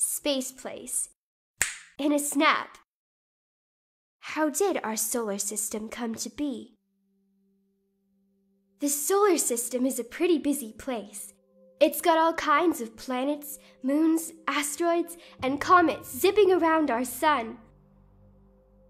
Space Place. In a snap. How did our solar system come to be? The solar system is a pretty busy place. It's got all kinds of planets, moons, asteroids, and comets zipping around our sun.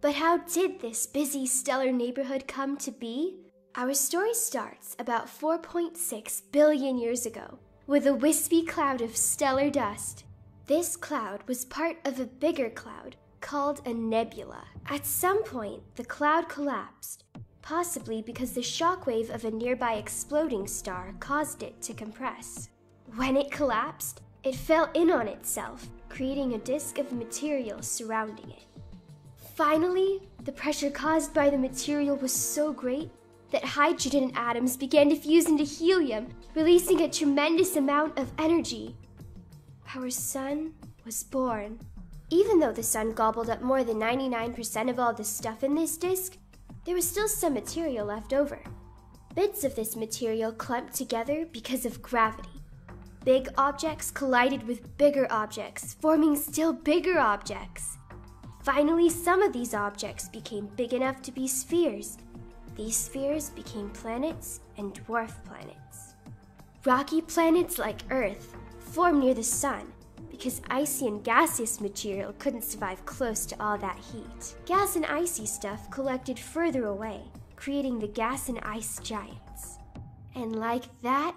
But how did this busy stellar neighborhood come to be? Our story starts about 4.6 billion years ago with a wispy cloud of stellar dust. This cloud was part of a bigger cloud called a nebula. At some point, the cloud collapsed, possibly because the shockwave of a nearby exploding star caused it to compress. When it collapsed, it fell in on itself, creating a disk of material surrounding it. Finally, the pressure caused by the material was so great that hydrogen atoms began to fuse into helium, releasing a tremendous amount of energy. Our sun was born. Even though the sun gobbled up more than 99% of all the stuff in this disk, there was still some material left over. Bits of this material clumped together because of gravity. Big objects collided with bigger objects, forming still bigger objects. Finally, some of these objects became big enough to be spheres. These spheres became planets and dwarf planets. Rocky planets like Earth formed near the sun because icy and gaseous material couldn't survive close to all that heat. Gas and icy stuff collected further away, creating the gas and ice giants. And like that,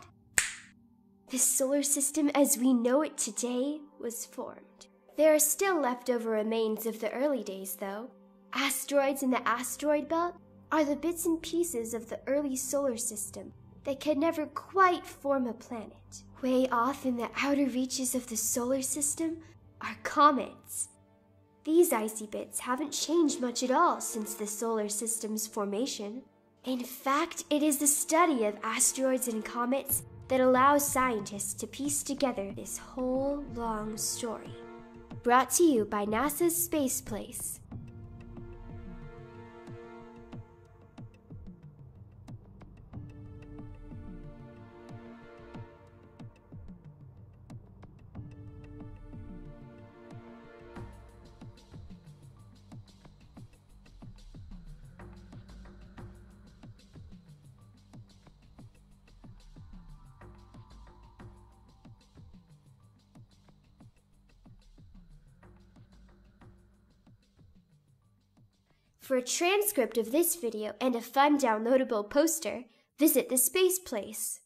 the solar system as we know it today was formed. There are still leftover remains of the early days, though. Asteroids in the asteroid belt are the bits and pieces of the early solar system that could never quite form a planet. Way off in the outer reaches of the solar system are comets. These icy bits haven't changed much at all since the solar system's formation. In fact, it is the study of asteroids and comets that allows scientists to piece together this whole long story. Brought to you by NASA's Space Place. For a transcript of this video and a fun downloadable poster, visit the Space Place.